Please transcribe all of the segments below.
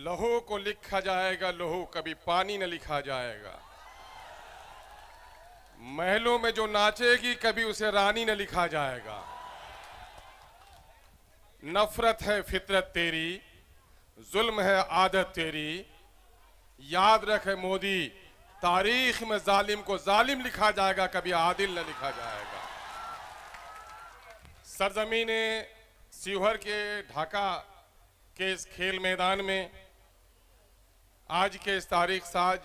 लहू को लिखा जाएगा लहू, कभी पानी न लिखा जाएगा। महलों में जो नाचेगी कभी उसे रानी न लिखा जाएगा। नफरत है फितरत तेरी, जुल्म है आदत तेरी। याद रखे मोदी, तारीख में जालिम को जालिम लिखा जाएगा, कभी आदिल न लिखा जाएगा। सरजमीने सीहोर के ढाका के इस खेल मैदान में आज के इस तारीख साज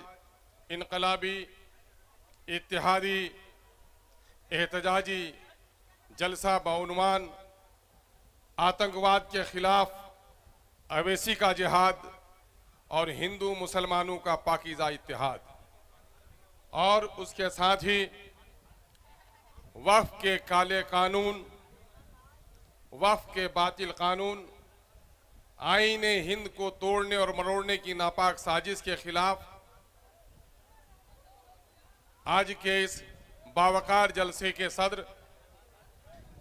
इनकलाबी इत्तेहादी एहतजाजी जलसा बाउनवान आतंकवाद के खिलाफ अवैसी का जिहाद और हिंदू मुसलमानों का पाकीज़ा इत्तेहाद, और उसके साथ ही वक्फ के काले कानून, वक्फ के बातिल कानून, आईने हिंद को तोड़ने और मरोड़ने की नापाक साजिश के खिलाफ आज के इस बावकार जलसे के सदर,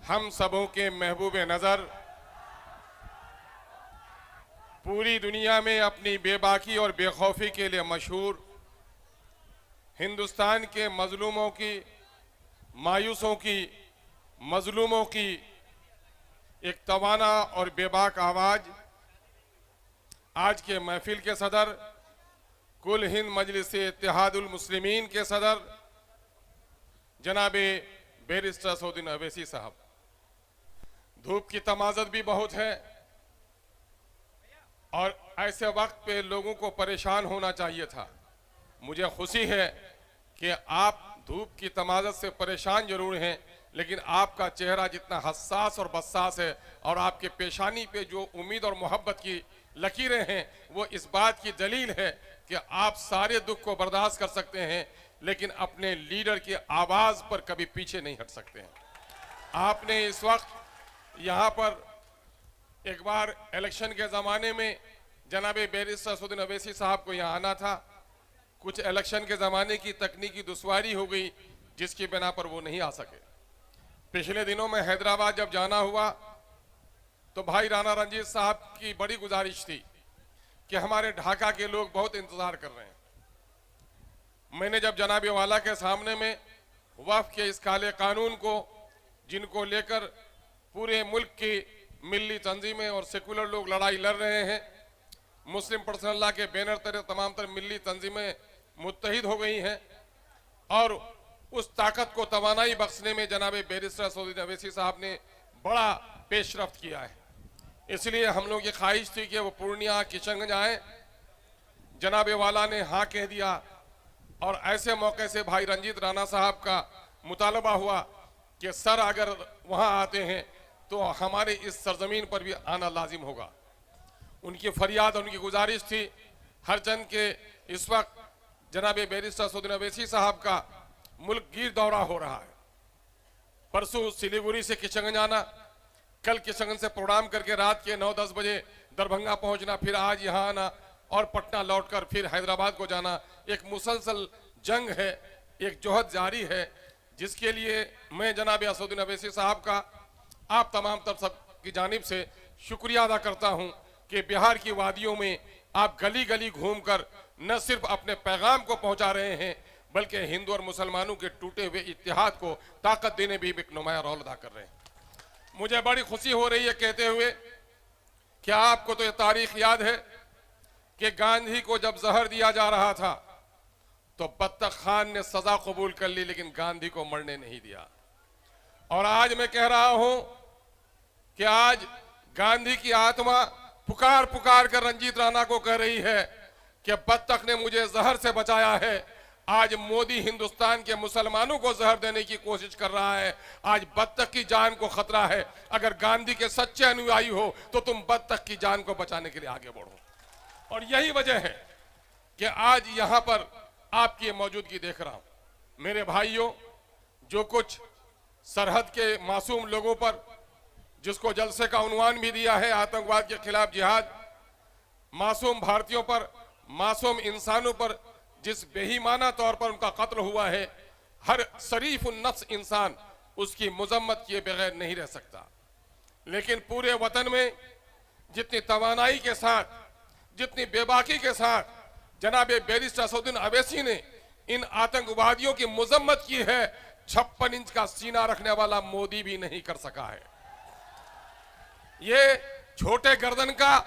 हम सबों के महबूब नज़र, पूरी दुनिया में अपनी बेबाकी और बेखौफी के लिए मशहूर हिंदुस्तान के मजलूमों की, मायूसों की, मजलूमों की एक तवाना और बेबाक आवाज़ आज के महफिल के सदर, कुल हिंद मजलिस इत्तेहादुल मुस्लिमीन के सदर जनाबे बैरिस्टर सऊदीन अवैसी साहब। धूप की तमाज़त भी बहुत है और ऐसे वक्त पे लोगों को परेशान होना चाहिए था। मुझे खुशी है कि आप धूप की तमाज़त से परेशान जरूर हैं, लेकिन आपका चेहरा जितना हसास और बस्सास है और आपके पेशानी पे जो उम्मीद और मोहब्बत की लकीरें हैं, वो इस बात की दलील है कि आप सारे दुख को बर्दाश्त कर सकते हैं, लेकिन अपने लीडर की आवाज़ पर कभी पीछे नहीं हट सकते हैं। आपने इस वक्त यहाँ पर एक बार इलेक्शन के ज़माने में जनाबे बैरिस्टर सऊदीन अवैसी साहब को यहाँ आना था। कुछ इलेक्शन के ज़माने की तकनीकी दुश्वारी हो गई, जिसकी बिना पर वो नहीं आ सके। पिछले दिनों में हैदराबाद जब जाना हुआ तो भाई राणा रंजीत साहब की बड़ी गुजारिश थी कि हमारे ढाका के लोग बहुत इंतज़ार कर रहे हैं। मैंने जब जनाबे वाला के सामने में वक्फ के इस काले कानून को, जिनको लेकर पूरे मुल्क की मिली तंजीमें और सेकुलर लोग लड़ाई लड़ रहे हैं, मुस्लिम पर्सनल लॉ के बैनर तले तमाम तर मिली तंजीमें मुत्तहिद हो गई हैं, और उस ताकत को तवानाई बख्शने में जनाबे बैरिस्टर सऊदीन अवैसी साहब ने बड़ा पेशरफ्त किया है। इसलिए हम लोग की ख्वाहिश थी कि वो पूर्णिया किशनगंज आए। जनाबे वाला ने हाँ कह दिया, और ऐसे मौके से भाई रंजीत राणा साहब का मुतालबा हुआ कि सर अगर वहाँ आते हैं तो हमारे इस सरजमीन पर भी आना लाजिम होगा। उनकी फरियाद, उनकी गुजारिश थी। हर जन के इस वक्त जनाबे बैरिस्टर सऊदीन अवैसी साहब का मुल्क गिर दौरा हो रहा है। परसों सिलीगुड़ी से किशनगंज आना, कल किशनगंज से प्रोग्राम करके रात के 9-10 बजे दरभंगा पहुंचना, फिर आज यहाँ आना और पटना लौटकर फिर हैदराबाद को जाना। एक मुसलसल जंग है, एक जोहद जारी है, जिसके लिए मैं जनाबे सऊदीन अवैसी साहब का आप तमाम तरफ सब की जानिब से शुक्रिया अदा करता हूँ कि बिहार की वादियों में आप गली गली घूमकर न सिर्फ अपने पैगाम को पहुँचा रहे हैं, बल्कि हिंदू और मुसलमानों के टूटे हुए इत्तेहाद को ताकत देने भी एक नुमाया रोल अदा कर रहे हैं। मुझे बड़ी खुशी हो रही है कहते हुए कि आपको तो ये तारीख याद है कि गांधी को जब जहर दिया जा रहा था तो बत्तख खान ने सजा कबूल कर ली, लेकिन गांधी को मरने नहीं दिया। और आज मैं कह रहा हूं कि आज गांधी की आत्मा पुकार पुकार कर रंजीत राणा को कह रही है कि बत्तख ने मुझे जहर से बचाया है। आज मोदी हिंदुस्तान के मुसलमानों को जहर देने की कोशिश कर रहा है। आज बत्तख की जान को खतरा है। अगर गांधी के सच्चे अनुयायी हो तो तुम बत्तख की जान को बचाने के लिए आगे बढ़ो। और यही वजह है कि आज यहां पर आपकी मौजूदगी देख रहा हूं। मेरे भाइयों, जो कुछ सरहद के मासूम लोगों पर, जिसको जलसे का उन्वान भी दिया है आतंकवाद के खिलाफ जिहाद, मासूम भारतीयों पर, मासूम इंसानों पर जिस बेईमाना तौर पर उनका कत्ल हुआ है, हर शरीफ नफ्स इंसान उसकी मजम्मत किए बगैर नहीं रह सकता। लेकिन पूरे वतन में जितनी तवानाई के साथ जितनी बेबाकी के साथ जनाब बैरिस्टर असदुद्दीन अवैसी ने इन आतंकवादियों की मजम्मत की है, 56 इंच का सीना रखने वाला मोदी भी नहीं कर सका है। ये छोटे गर्दन का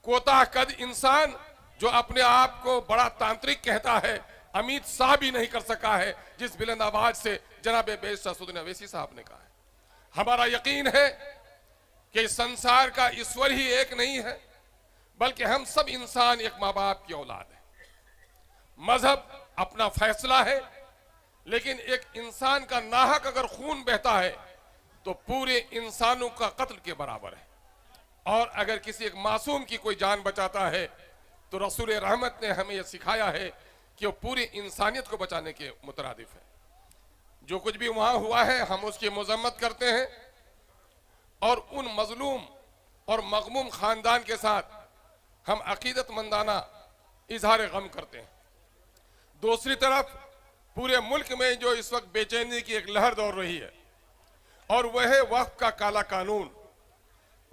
कोता कद इंसान जो अपने आप को बड़ा तांत्रिक कहता है, अमित शाह भी नहीं कर सका है, जिस बुलंद आवाज से जनाब बैरिस्टर असदुद्दीन अवैसी साहब ने कहा है। हमारा यकीन है कि संसार का ईश्वर ही एक नहीं है, बल्कि हम सब इंसान एक माँ बाप की औलाद है। मजहब अपना फैसला है, लेकिन एक इंसान का नाहक अगर खून बहता है तो पूरे इंसानों का कत्ल के बराबर है। और अगर किसी एक मासूम की कोई जान बचाता है तो रसूल रहमत ने हमें यह सिखाया है कि वो पूरी इंसानियत को बचाने के मुतरादिफ है। जो कुछ भी वहां हुआ है हम उसकी मजम्मत करते हैं और उन मजलूम और मगमूम खानदान के साथ हम अकीदतमंदाना इजहार गम करते हैं। दूसरी तरफ पूरे मुल्क में जो इस वक्त बेचैनी की एक लहर दौड़ रही है और वह है वक्फ का काला कानून।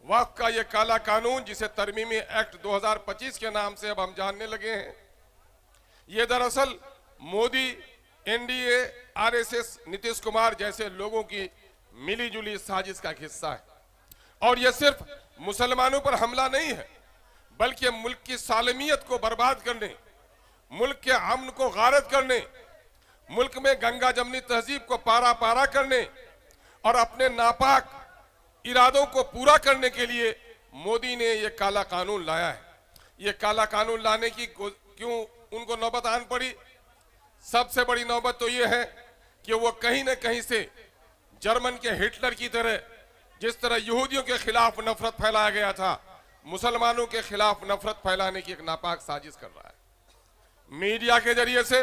वक्फ का यह काला कानून जिसे तरमीमी एक्ट 2025 के नाम से अब हम जानने लगे हैं, ये दरअसल मोदी, एनडीए, आरएसएस, नीतीश कुमार जैसे लोगों की मिलीजुली साजिश का हिस्सा है। और यह सिर्फ मुसलमानों पर हमला नहीं है, बल्कि मुल्क की सालमियत को बर्बाद करने, मुल्क के अमन को गारत करने, मुल्क में गंगा जमनी तहजीब को पारा पारा करने और अपने नापाक इरादों को पूरा करने के लिए मोदी ने यह काला कानून लाया है। यह काला कानून लाने की क्यों उनको नौबत आन पड़ी? सबसे बड़ी नौबत तो यह है कि वो कहीं न कहीं से जर्मन के हिटलर की तरह, जिस तरह यहूदियों के खिलाफ नफरत फैलाया गया था, मुसलमानों के खिलाफ नफरत फैलाने की एक नापाक साजिश कर रहा है। मीडिया के जरिए से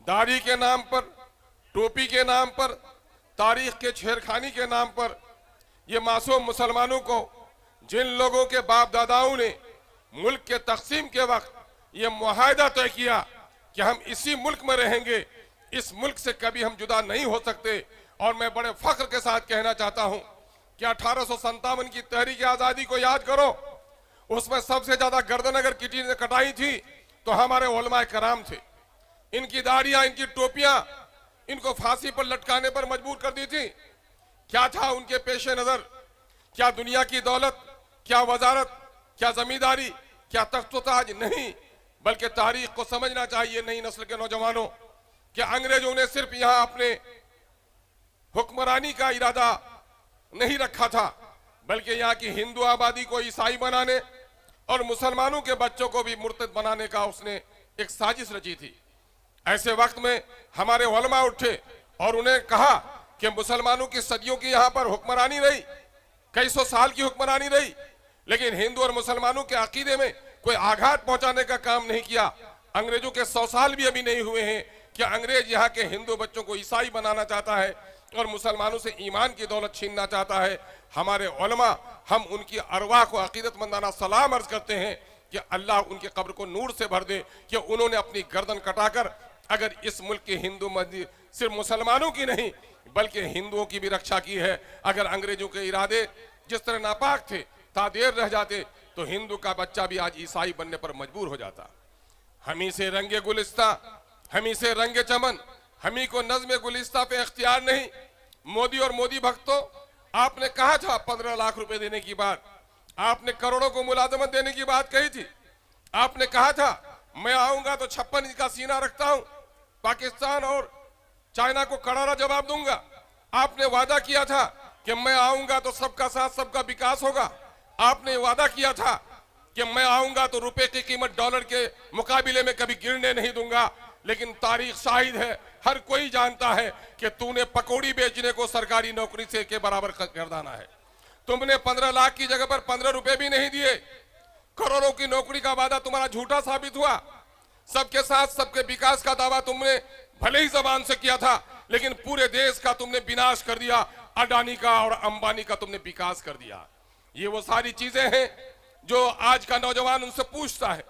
दाढ़ी के नाम पर, टोपी के नाम पर, तारीख के छेड़खानी के नाम पर ये मासूम मुसलमानों को, जिन लोगों के बाप दादाओं ने मुल्क के तकसीम के वक्त ये मुआहदा तय किया कि हम इसी मुल्क में रहेंगे, इस मुल्क से कभी हम जुदा नहीं हो सकते। और मैं बड़े फख्र के साथ कहना चाहता हूं कि 1857 की तहरीक आजादी को याद करो, उसमें सबसे ज्यादा गर्दन अगर किसी ने कटाई थी तो हमारे उलमाए कराम थे। इनकी दाढ़ियां, इनकी टोपियां इनको फांसी पर लटकाने पर मजबूर कर दी थी। क्या था उनके पेशे नजर? क्या दुनिया की दौलत, क्या वजारत, क्या जमींदारी, क्या तख्त-ओ-ताज? नहीं, बल्कि तारीख को समझना चाहिए नई नस्ल के नौजवानों कि अंग्रेजों ने सिर्फ यहां अपने हुक्मरानी का इरादा नहीं रखा था, बल्कि यहाँ की हिंदू आबादी को ईसाई बनाने और मुसलमानों के बच्चों को भी मुर्तद बनाने का उसने एक साजिश रची थी। ऐसे वक्त में हमारे उलमा उठे और उन्हें कहा कि मुसलमानों की सदियों की यहाँ पर हुक्मरानी रही, कई सौ साल की हुक्मरानी रही, लेकिन हिंदू और मुसलमानों के अकीदे में कोई आघात पहुंचाने का काम नहीं किया। अंग्रेजों के 100 साल भी अभी नहीं हुए हैं कि अंग्रेज यहाँ के हिंदू बच्चों को ईसाई बनाना चाहता है और मुसलमानों से ईमान की दौलत छीनना चाहता है। हमारे उलमा, हम उनकी अरवाह को अकीदतमंदाना सलाम अर्ज करते हैं कि अल्लाह उनकी कब्र को नूर से भर दे कि उन्होंने अपनी गर्दन कटाकर अगर इस मुल्क की हिंदू मस्जिद सिर्फ मुसलमानों की नहीं बल्कि हिंदुओं की भी रक्षा की है। अगर अंग्रेजों के इरादे जिस तरह नापाक थे, तादेर रह जाते, तो हिंदू का बच्चा भी आज ईसाई बनने पर मजबूर हो जाता। हमी से रंगे गुलिस्ता, हमी से रंगे चमन, हमी को नज़्म गुलिस्ता पे इख्तियार नहीं। मोदी और मोदी भक्तों, आपने कहा था 15 लाख रुपए देने की बात, आपने करोड़ों को मुलाजमत देने की बात कही थी, आपने कहा था मैं आऊंगा तो 56 इंच का सीना रखता हूं, पाकिस्तान और चाइना को करारा जवाब दूंगा। आपने वादा किया था कि मैं आऊंगा तो सबका साथ सबका विकास होगा। आपने वादा किया था कि मैं आऊंगा तो रुपए की कीमत डॉलर के मुकाबले में कभी गिरने नहीं दूंगा। लेकिन तारीख शाहिद है, हर कोई जानता है कि तूने पकौड़ी बेचने को सरकारी नौकरी से के बराबर गर्दाना है। तुमने 15 लाख की जगह पर 15 रुपए भी नहीं दिए। करोड़ों की नौकरी का वादा तुम्हारा झूठा साबित हुआ। सबके साथ सबके विकास का दावा तुमने भले ही जबान से किया था, लेकिन पूरे देश का तुमने विनाश कर दिया। अडानी का और अंबानी का तुमने विकास कर दिया। ये वो सारी चीजें हैं जो आज का नौजवान उनसे पूछता है,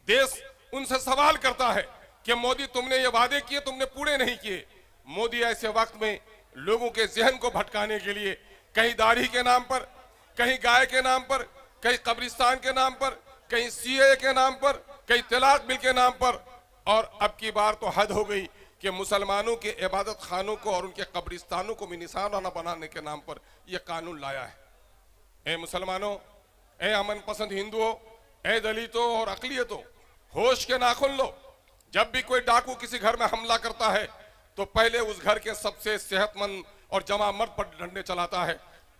देश उनसे सवाल करता है कि मोदी तुमने ये वादे किए, तुमने पूरे नहीं किए। मोदी ऐसे वक्त में लोगों के जहन को भटकाने के लिए कहीं दाढ़ी के नाम पर, कहीं गाय के नाम पर, कहीं कब्रिस्तान के नाम पर, कहीं सीए के नाम पर, कहीं तलाक बिल के नाम पर, और अब की बार तो हद हो गई कि मुसलमानों के इबादत खानों को और उनके कब्रिस्तानों को भी निशाना बनाने के नाम पर यह कानून लाया है। ए मुसलमानों, ए अमन पसंद हिंदुओं, ए दलितों और अकलियतों, होश के नाखुन लो। जब भी कोई डाकू किसी घर में हमला करता है तो पहले उस घर के सबसे सेहतमंद और जमा मर्द पर डंडे चलाता है,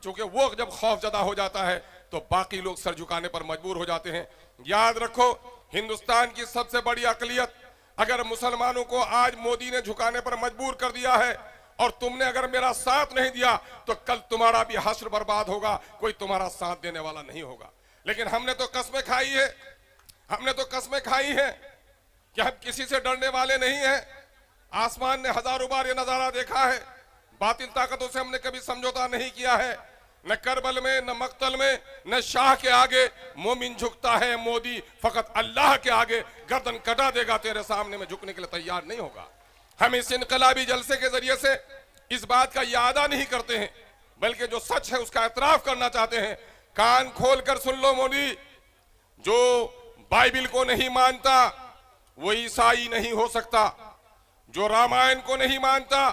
क्योंकि वो जब खौफजदा हो जाता है तो बाकी लोग सर झुकाने पर मजबूर हो जाते हैं। याद रखो, हिंदुस्तान की सबसे बड़ी अकलियत अगर मुसलमानों को आज मोदी ने झुकाने पर मजबूर कर दिया है और तुमने अगर मेरा साथ नहीं दिया तो कल तुम्हारा भी हश्र बर्बाद होगा, कोई तुम्हारा साथ देने वाला नहीं होगा। लेकिन हमने तो कस्में खाई है, हमने तो कस्में खाई है कि हम किसी से डरने वाले नहीं हैं। आसमान ने हजारों बार ये नजारा देखा है, बातिल ताकतों से हमने कभी समझौता नहीं किया है। न करबल में, न मक्तल में, न शाह के आगे मोमिन झुकता है, मोदी फकत अल्लाह के आगे गर्दन कटा देगा, तेरे सामने में झुकने के लिए तैयार नहीं होगा। हम इस इनकलाबी जलसे के जरिए से इस बात का यादा नहीं करते हैं, बल्कि जो सच है उसका एतराफ करना चाहते हैं। कान खोल कर सुन लो मोदी, जो बाइबिल को नहीं मानता वो ईसाई नहीं हो सकता, जो रामायण को नहीं मानता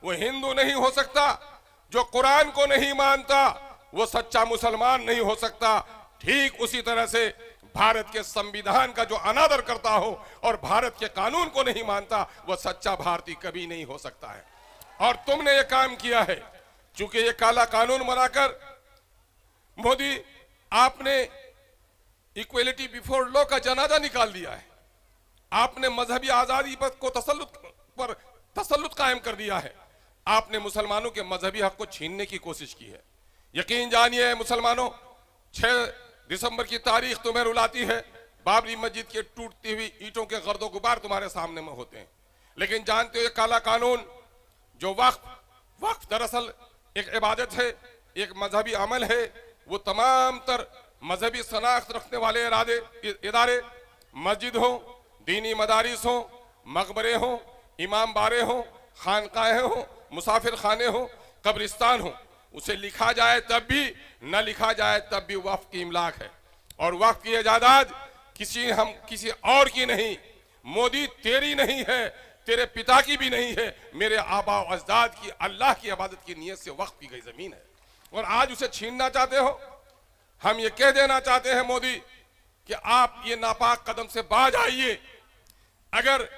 वो हिंदू नहीं हो सकता, जो कुरान को नहीं मानता वो सच्चा मुसलमान नहीं हो सकता। ठीक उसी तरह से भारत के संविधान का जो अनादर करता हो और भारत के कानून को नहीं मानता वो सच्चा भारतीय कभी नहीं हो सकता है। और तुमने ये काम किया है, चूंकि ये काला कानून बनाकर मोदी आपने इक्वलिटी बिफोर लॉ का जनाजा निकाल दिया है, आपने मजहबी आजादी पर तसल्लुत कायम कर दिया है, आपने मुसलमानों के मजहबी हक को छीनने की कोशिश की है। यकीन जानिए मुसलमानों, 6 दिसंबर की तारीख तुम्हें रुलाती है, बाबरी मस्जिद के टूटती हुई ईंटों के गर्दो गुबार तुम्हारे सामने में होते हैं। लेकिन जानते हो ये काला कानून जो वक्फ दरअसल एक इबादत है, एक मजहबी अमल है, वो तमाम तर मजहबी शनाख्त रखने वाले इदारे, मस्जिद हो, दीनी मदारिस हो, मकबरे हो, इमाम बारे हो, खानकाहें हो, मुसाफिर खाने हो, कब्रिस्तान हो, उसे लिखा जाए तब भी, न लिखा जाए तब भी वक्फ की इमलाक है। और वक्फ की इजाजत किसी और की नहीं, मोदी तेरी नहीं है, तेरे पिता की भी नहीं है, मेरे आबा और अजदाद की अल्लाह की इबादत की नीयत से वक्फ की गई जमीन है, और आज उसे छीनना चाहते हो। हम ये कह देना चाहते हैं मोदी कि आप ये नापाक कदम से बाज आइए। अगर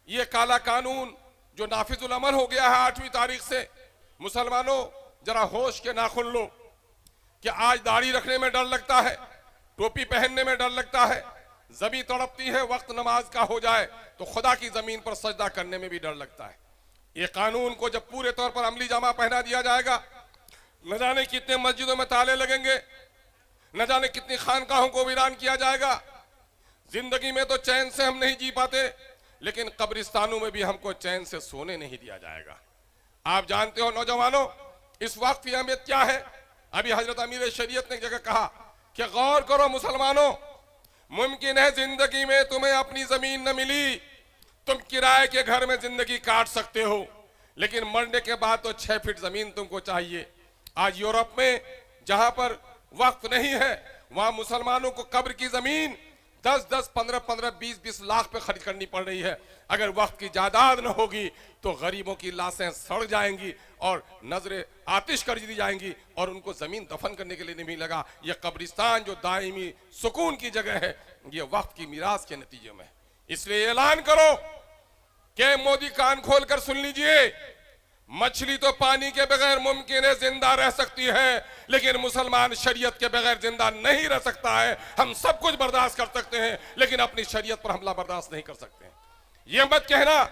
ये काला कानून जो नाफिजुल अमल हो गया है 8वीं तारीख से, मुसलमानों जरा होश के नाखुन लो कि आज दाढ़ी रखने में डर लगता है, टोपी पहनने में डर लगता है, जमीन तड़पती है, वक्त नमाज का हो जाए तो खुदा की जमीन पर सजदा करने में भी डर लगता है। ये कानून को जब पूरे तौर पर अमली जामा पहना दिया जाएगा, न जाने कितने मस्जिदों में ताले लगेंगे, न जाने कितनी खानकाहों को वीरान किया जाएगा। जिंदगी में तो चैन से हम नहीं जी पाते, लेकिन कब्रिस्तानों में भी हमको चैन से सोने नहीं दिया जाएगा। आप जानते हो नौजवानों, इस वक्त की अहमियत क्या है। अभी हजरत अमीर शरीयत ने एक जगह कहा कि गौर करो मुसलमानों, मुमकिन है जिंदगी में तुम्हें अपनी जमीन न मिली, तुम किराए के घर में जिंदगी काट सकते हो, लेकिन मरने के बाद तो 6 फीट जमीन तुमको चाहिए। आज यूरोप में जहां पर वक्त नहीं है, वहां मुसलमानों को कब्र की जमीन 10-10, 15-15, 20-20 लाख पे खरीद करनी पड़ रही है। अगर वक्त की जायदाद न होगी तो गरीबों की लाशें सड़ जाएंगी और नजरें आतिश कर दी जाएंगी और उनको जमीन दफन करने के लिए नहीं लगा। यह कब्रिस्तान जो दायमी सुकून की जगह है, यह वक्त की मीरास के नतीजे में। इसलिए ऐलान करो कि मोदी कान खोलकर सुन लीजिए, मछली तो पानी के बगैर मुमकिन है जिंदा रह सकती है, लेकिन मुसलमान शरीयत के बगैर जिंदा नहीं रह सकता है। हम सब कुछ बर्दाश्त कर सकते हैं, लेकिन अपनी शरीयत पर हमला बर्दाश्त नहीं कर सकते हैं। यह मत कहना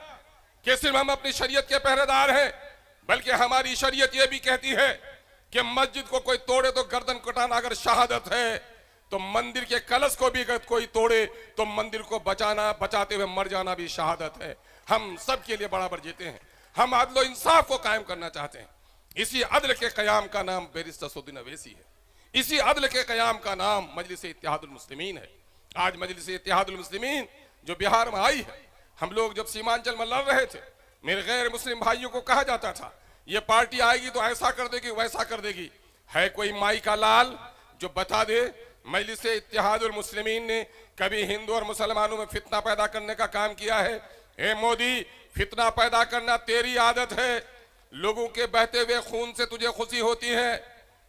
कि सिर्फ हम अपनी शरीयत के पहरेदार हैं, बल्कि हमारी शरीयत यह भी कहती है कि मस्जिद को कोई तोड़े तो गर्दन कटाना अगर शहादत है, तो मंदिर के कलश को भी अगर कोई तोड़े तो मंदिर को बचाते हुए मर जाना भी शहादत है। हम सब के लिए बराबर जीते हैं। हम अदल और इंसाफ को कायम करना चाहते हैं। इसी अदल के कयाम का नाम बैरिस्टर सऊदी अवैसी है। इसी अदल के कयाम का नाम मजलिस इत्तेहादुल मुस्लिमीन है। आज मजलिस इत्तेहादुल मुस्लिमीन जो बिहार में आई है, हम लोग जब सीमांचल में लड़ रहे थे, मेरे गैर मुस्लिम भाइयों को कहा जाता था ये पार्टी आएगी तो ऐसा कर देगी, वैसा कर देगी। है कोई माई का लाल जो बता दे मजलिस इत्तेहादुल मुस्लिमीन ने कभी हिंदू और मुसलमानों में फितना पैदा करने का काम किया है? ए मोदी, फितना पैदा करना तेरी आदत है। लोगों के बहते हुए खून से तुझे खुशी होती है।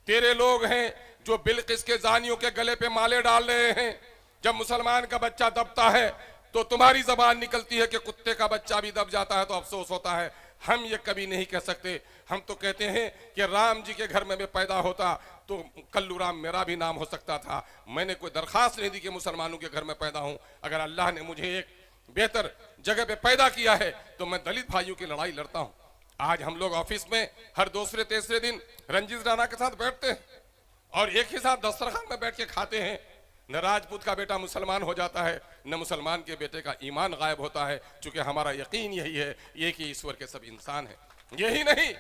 तेरे लोग हैं जो बिल्किस के जानियों के गले पे माले डाल रहे हैं। जब मुसलमान का बच्चा दबता है तो तुम्हारी जबान निकलती है कि कुत्ते का बच्चा भी दब जाता है तो अफसोस होता है। हम ये कभी नहीं कह सकते। हम तो कहते हैं कि राम जी के घर में मैं पैदा होता तो कल्लू राम मेरा भी नाम हो सकता था। मैंने कोई दरखास्त नहीं दी कि मुसलमानों के घर में पैदा हूं। अगर अल्लाह ने मुझे एक बेहतर जगह पे पैदा किया है तो मैं दलित भाइयों की लड़ाई लड़ता हूं। आज हम लोग ऑफिस में हर दूसरे तीसरे दिन रंजीत राणा के साथ बैठते हैं और एक ही साथ दस्तरखान में बैठ के खाते हैं। न राजपूत का बेटा मुसलमान हो जाता है, न मुसलमान के बेटे का ईमान गायब होता है, क्योंकि हमारा यकीन यही है ये कि ईश्वर के सब इंसान हैं। यही नहीं,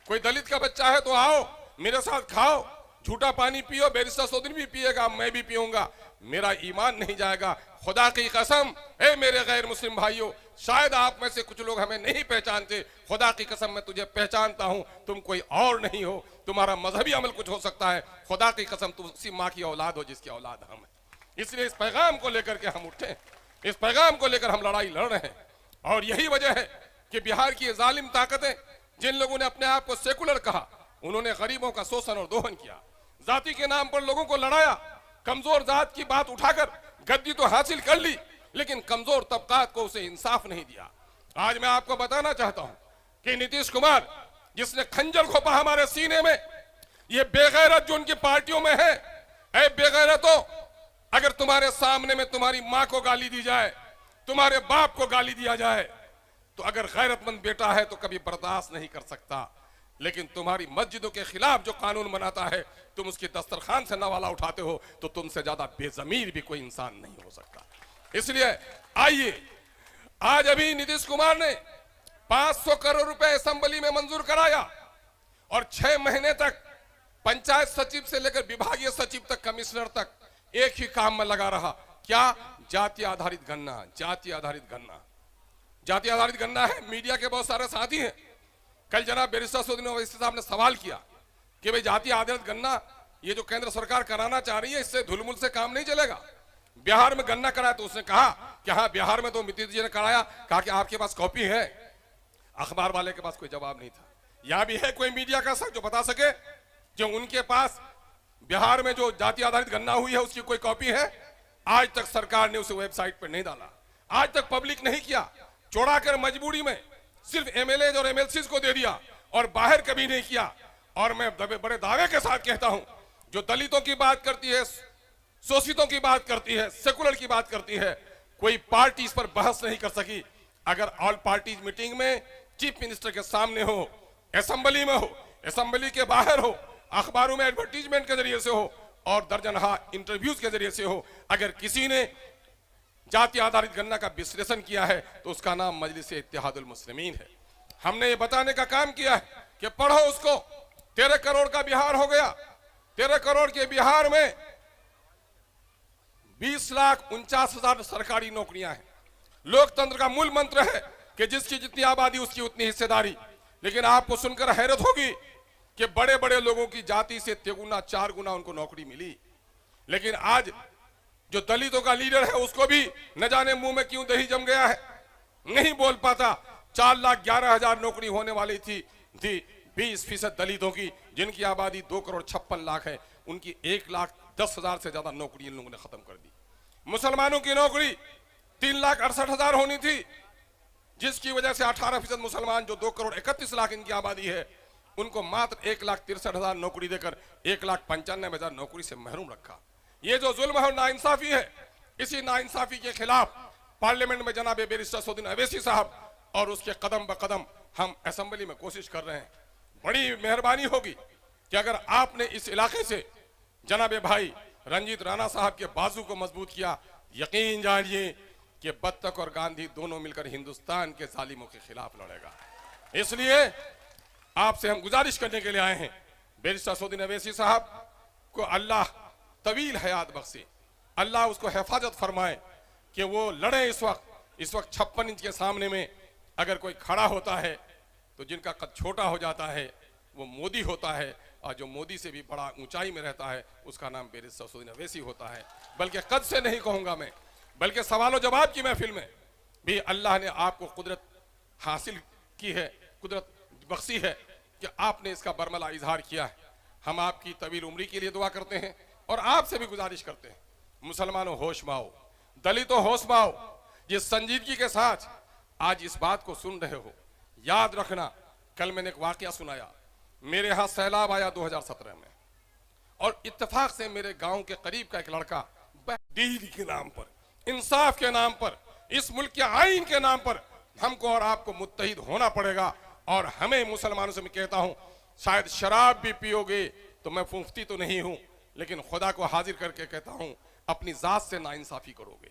कोई दलित का बच्चा है तो आओ मेरे साथ खाओ, झूठा पानी पियो, बैरिस्टर सोदिन भी पिएगा, मैं भी पीऊंगा, मेरा ईमान नहीं जाएगा। खुदा की कसम, ए मेरे गैर मुस्लिम भाइयों, शायद आप में से कुछ लोग हमें नहीं पहचानते, खुदा की कसम मैं तुझे पहचानता हूं। तुम कोई और नहीं हो, तुम्हारा मजहबी अमल कुछ हो सकता है, खुदा की कसम तुम उसी माँ की औलाद हो जिसकी औलाद हम है। इसलिए इस पैगाम को लेकर के हम उठे, इस पैगाम को लेकर हम लड़ाई लड़ रहे हैं। और यही वजह है कि बिहार की जालिम ताकतें, जिन लोगों ने अपने आप को सेकुलर कहा, उन्होंने गरीबों का शोषण और दोहन किया, जाति के नाम पर लोगों को लड़ाया, कमजोर जात की बात उठाकर गद्दी तो हासिल कर ली, लेकिन कमजोर तबकात को उसे इंसाफ नहीं दिया। आज मैं आपको बताना चाहता हूं कि नीतीश कुमार, जिसने खंजर घोपा हमारे सीने में, ये बेगैरत जो उनकी पार्टियों में है, ऐ बेगैरतो, अगर तुम्हारे सामने में तुम्हारी माँ को गाली दी जाए, तुम्हारे बाप को गाली दिया जाए, तो अगर गैरतमंद बेटा है तो कभी बर्दाश्त नहीं कर सकता। लेकिन तुम्हारी मस्जिदों के खिलाफ जो कानून बनाता है, तुम उसकी दस्तरखान से नवाला उठाते हो, तो तुमसे ज्यादा बेजमीर भी कोई इंसान नहीं हो सकता। इसलिए आइए, आज अभी नीतीश कुमार ने 500 करोड़ रुपए असेंबली में मंजूर कराया और 6 महीने तक पंचायत सचिव से लेकर विभागीय सचिव तक, कमिश्नर तक एक ही काम में लगा रहा। क्या? जाति आधारित गणना, जाति आधारित गणना, जाति आधारित गणना है। मीडिया के बहुत सारे साथी हैं। कल जनाब बैरिस्टर सोदिन ओवैसी साहब ने सवाल किया कि भाई जाति आधारित गणना ये जो केंद्र सरकार कराना चाह रही है, इससे धुलमुल से काम नहीं चलेगा। बिहार में गणना कराया तो उसने कहा कि हाँ बिहार में तो नीतीश जी ने कराया। कहा कि आपके पास कॉपी है? अखबार वाले के पास कोई जवाब नहीं था। यह भी है कोई मीडिया का शख्स जो बता सके जो उनके पास बिहार में जो जाति आधारित गणना हुई है उसकी कोई कॉपी है? आज तक सरकार ने उसे वेबसाइट पर नहीं डाला, आज तक पब्लिक नहीं किया, चौड़ा कर मजबूरी में सिर्फ एमएलए और एमएलसी को दे दिया और बाहर कभी नहीं किया। और मैं बड़े दावे के साथ कहता हूं, जो दलितों की बात करती है, शोषितों की बात करती है, सेकुलर की बात करती है, कोई पार्टी इस पर बहस नहीं कर सकी। अगर ऑल पार्टीज मीटिंग में चीफ मिनिस्टर के सामने हो, असेंबली में हो, असेंबली के बाहर हो, अखबारों में एडवर्टीजमेंट के जरिए से हो और दर्जनहा इंटरव्यूज के जरिए से हो, अगर किसी ने जाति आधारित गणना का विश्लेषण किया है तो उसका नाम मजलिस इत्तेहादुल मुस्लिमीन है। हमने ये बताने का काम किया है कि पढ़ो उसको। 13 करोड़ का बिहार हो गया। 13 करोड़ के बिहार में 20,49,000 सरकारी नौकरियां हैं। लोकतंत्र का मूल मंत्र है कि जिसकी जितनी आबादी उसकी उतनी हिस्सेदारी। लेकिन आपको सुनकर हैरत होगी कि बड़े बड़े लोगों की जाति से 3 4 गुना उनको नौकरी मिली। लेकिन आज जो दलितों का लीडर है उसको भी न जाने मुंह में क्यों दही जम गया है, नहीं बोल पाता। 4,11,000 नौकरी होने वाली थी 20% दलितों की, जिनकी आबादी 2,56,00,000 है, उनकी 1,10,000 से ज्यादा नौकरी इन लोगों ने खत्म कर दी। मुसलमानों की नौकरी 3,68,000 होनी थी, जिसकी वजह से 18% मुसलमान जो 2,31,00,000 इनकी आबादी है, उनको मात्र 1,63,000 नौकरी देकर 1,95,000 नौकरी से महरूम रखा। ये जो जुल्म है और नाइंसाफी है, इसी नाइंसाफी के खिलाफ पार्लियामेंट में जनाब बैरिस्टर सोदिन ओवैसी साहब और उसके कदम ब कदम हम असेंबली में कोशिश कर रहे हैं। बड़ी मेहरबानी होगी कि अगर आपने इस इलाके से जनाब भाई रंजीत राणा साहब के बाजू को मजबूत किया, यकीन जानिए कि बत्तख और गांधी दोनों मिलकर हिंदुस्तान के जालिमों के खिलाफ लड़ेगा। इसलिए आपसे हम गुजारिश करने के लिए आए हैं, बैरिस्टर सोदिन ओवैसी साहब को अल्लाह तवील हयात बख्शे, अल्लाह उसको हिफाजत फरमाए कि वो लड़े। इस वक्त 56 इंच के सामने में अगर कोई खड़ा होता है तो जिनका कद छोटा हो जाता है वो मोदी होता है, और जो मोदी से भी बड़ा ऊंचाई में रहता है उसका नाम बैरिस्टर असदुद्दीन अवैसी होता है। बल्कि कद से नहीं कहूंगा मैं, बल्कि सवाल जवाब की महफिल में भी अल्लाह ने आपको कुदरत हासिल की है, कुदरत बख्शी है कि आपने इसका बरमला इजहार किया है। हम आपकी तवील उम्री के लिए दुआ करते हैं और आपसे भी गुजारिश करते हैं, मुसलमानों होश में आओ, दलितों होश में आओ। जिस संजीदगी के साथ आज इस बात को सुन रहे हो, याद रखना, कल मैंने एक वाकया सुनाया। मेरे यहाँ सैलाब आया 2017 में और इत्तेफाक से मेरे गांव के करीब का एक लड़का डील के नाम पर, इंसाफ के नाम पर, इस मुल्क के आईन के नाम पर हमको और आपको मुत्तहिद होना पड़ेगा। और हमें मुसलमानों से मैं कहता हूं, शायद शराब भी पियोगे तो मैं मुफ्ती तो नहीं हूं, लेकिन खुदा को हाजिर करके कहता हूं, अपनी जात से नाइंसाफी करोगे,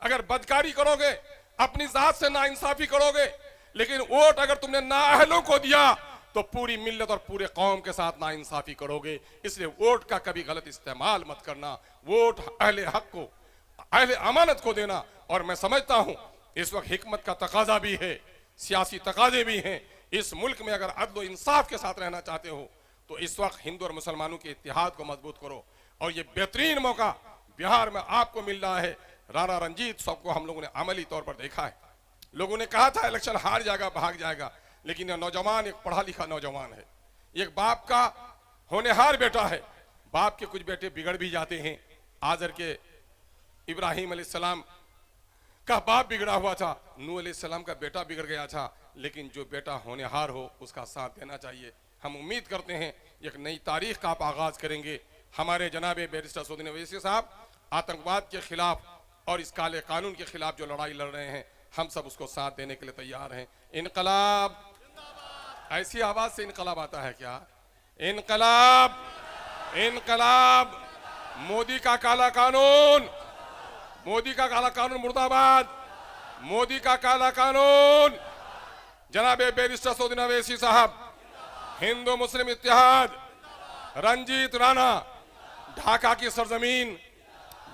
अगर बदकारी करोगे अपनी जात से नाइंसाफी करोगे, लेकिन वोट अगर तुमने नाअहलों को दिया तो पूरी मिल्लत और पूरे कौम के साथ नाइंसाफी करोगे। इसलिए वोट का कभी गलत इस्तेमाल मत करना, वोट अहले हक को, अहले अमानत को देना। और मैं समझता हूं इस वक्त हिकमत का तकाजा भी है, सियासी तकाजे भी हैं। इस मुल्क में अगर अदल और इंसाफ के साथ रहना चाहते हो तो इस वक्त हिंदू और मुसलमानों के इत्तेहाद को मजबूत करो। और ये बेहतरीन मौका बिहार में आपको मिल रहा है। राणा रंजीत साहब को हम लोगों ने अमली तौर पर देखा है। लोगों ने कहा था इलेक्शन हार जाएगा, भाग जाएगा, लेकिन यह नौजवान एक पढ़ा लिखा नौजवान है, एक बाप का होनहार बेटा है। बाप के कुछ बेटे बिगड़ भी जाते हैं। आजर के इब्राहिम अलैहिस्सलाम का बाप बिगड़ा हुआ था, नूह अलैहिस्सलाम का बेटा बिगड़ गया था, लेकिन जो बेटा होनहार हो उसका साथ देना चाहिए। हम उम्मीद करते हैं एक नई तारीख का आप आगाज करेंगे। हमारे जनाबे बैरिस्टर असदुद्दीन अवैसी साहब आतंकवाद के खिलाफ और इस काले कानून के खिलाफ जो लड़ाई लड़ रहे हैं, हम सब उसको साथ देने के लिए तैयार हैं। इनकलाब, ऐसी आवाज से इनकलाब आता है क्या? इनकलाब, इनकलाब, मोदी का काला कानून, मोदी का काला कानून मुर्दाबाद, मोदी का काला कानून। जनाबे बैरिस्टर असदुद्दीन अवैसी साहब, हिंदू मुस्लिम इत्तेहाद, रंजीत राणा, ढाका की सरजमीन,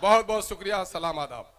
बहुत बहुत शुक्रिया। सलाम आदाब।